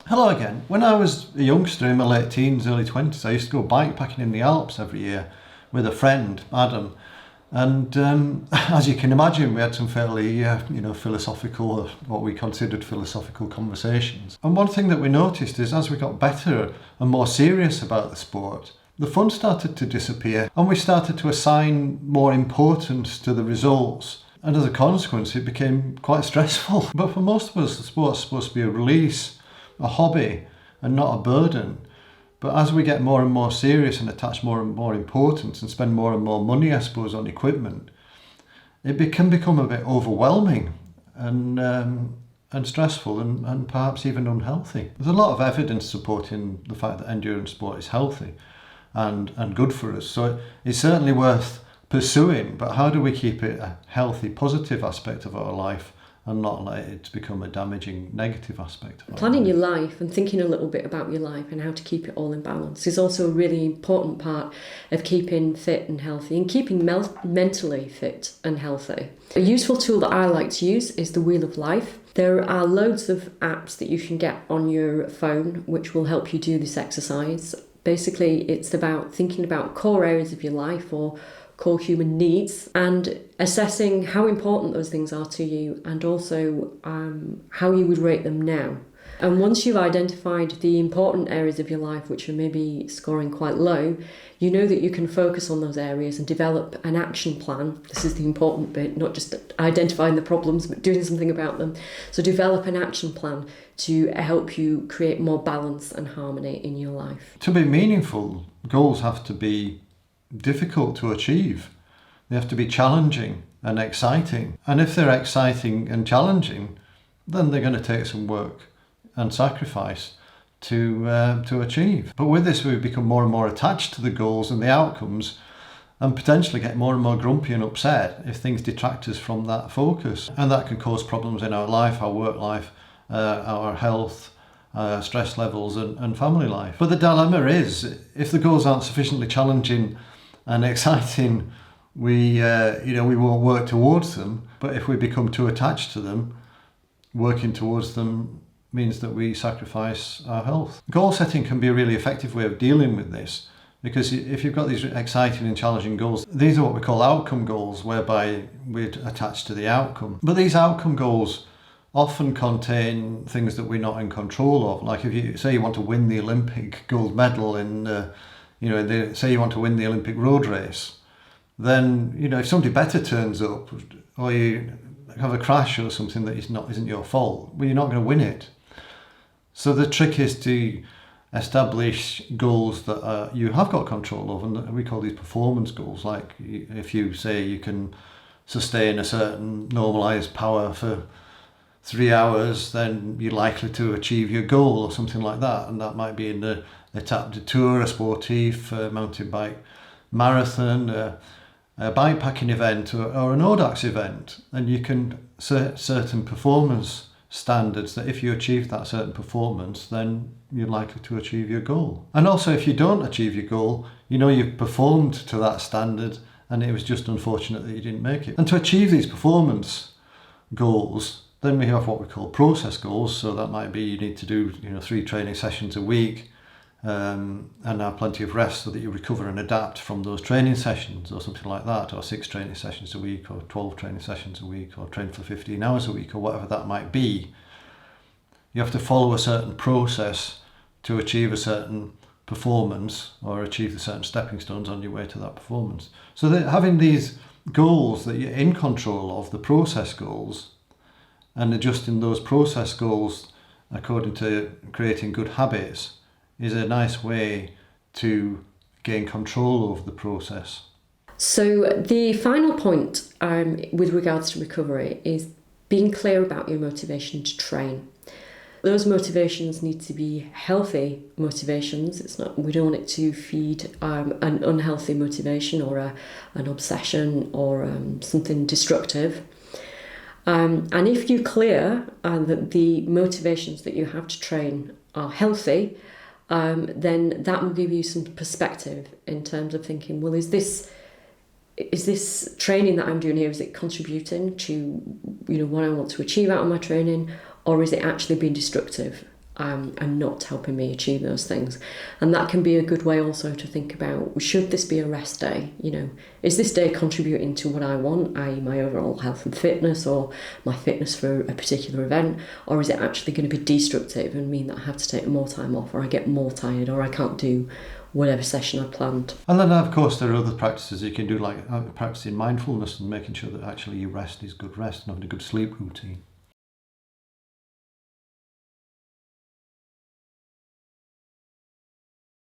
Hello again. When I was a youngster in my late teens, early 20s, I used to go bikepacking in the Alps every year with a friend, Adam. And as you can imagine, we had some fairly, philosophical, what we considered philosophical conversations. And one thing that we noticed is as we got better and more serious about the sport, the fun started to disappear and we started to assign more importance to the results. And as a consequence, it became quite stressful. But for most of us, the sport's supposed to be a release, a hobby, and not a burden. But as we get more and more serious and attach more and more importance and spend more and more money, I suppose, on equipment, it can become a bit overwhelming and stressful and perhaps even unhealthy. There's a lot of evidence supporting the fact that endurance sport is healthy and good for us. So it's certainly worth pursuing, but how do we keep it a healthy, positive aspect of our life and not let it become a damaging negative aspect of Planning our life? your life and thinking a little bit about your life and how to keep it all in balance is also a really important part of keeping fit and healthy and keeping mentally fit and healthy. A useful tool that I like to use is the Wheel of Life. There are loads of apps that you can get on your phone which will help you do this exercise. Basically, it's about thinking about core areas of your life or core human needs and assessing how important those things are to you and also how you would rate them now. And once you've identified the important areas of your life which are maybe scoring quite low, you know that you can focus on those areas and develop an action plan. This is the important bit, not just identifying the problems but doing something about them. So develop an action plan to help you create more balance and harmony in your life. To be meaningful, goals have to be difficult to achieve. They have to be challenging and exciting. And if they're exciting and challenging, then they're going to take some work and sacrifice to achieve. But with this, we've become more and more attached to the goals and the outcomes and potentially get more and more grumpy and upset if things detract us from that focus. And that can cause problems in our life, our work life, our health, stress levels and family life. But the dilemma is, if the goals aren't sufficiently challenging and exciting, we won't work towards them. But if we become too attached to them, working towards them means that we sacrifice our health. Goal setting can be a really effective way of dealing with this, because if you've got these exciting and challenging goals, these are what we call outcome goals, whereby we're attached to the outcome. But these outcome goals often contain things that we're not in control of. Like if you say you want to win the Olympic gold medal say you want to win the Olympic road race, then if somebody better turns up or you have a crash or something that isn't your fault, well, you're not going to win it. So the trick is to establish goals that you have got control of, and we call these performance goals. Like if you say you can sustain a certain normalized power for 3 hours, then you're likely to achieve your goal or something like that. And that might be in the Étape de Tour, a sportif, a mountain bike marathon, a bikepacking event or an Audax event. And you can set certain performance standards that if you achieve that certain performance, then you're likely to achieve your goal. And also if you don't achieve your goal, you've performed to that standard and it was just unfortunate that you didn't make it. And to achieve these performance goals, then we have what we call process goals. So that might be you need to do 3 training sessions a week and have plenty of rest so that you recover and adapt from those training sessions or something like that, or 6 training sessions a week or 12 training sessions a week or train for 15 hours a week or whatever that might be. You have to follow a certain process to achieve a certain performance or achieve the certain stepping stones on your way to that performance. So that having these goals that you're in control of, the process goals, and adjusting those process goals according to creating good habits is a nice way to gain control over the process. So the final point with regards to recovery is being clear about your motivation to train. Those motivations need to be healthy motivations. We don't want it to feed an unhealthy motivation or an obsession or something destructive. And if you're clear that the motivations that you have to train are healthy, then that will give you some perspective in terms of thinking, well, is this training that I'm doing here, is it contributing to what I want to achieve out of my training, or is it actually being destructive? and not helping me achieve those things. And that can be a good way also to think about, should this be a rest day? You know, is this day contributing to what I want, i.e. my overall health and fitness, or my fitness for a particular event, or is it actually going to be destructive and mean that I have to take more time off, or I get more tired, or I can't do whatever session I planned? And then, of course, there are other practices you can do, like practicing mindfulness and making sure that actually your rest is good rest and having a good sleep routine.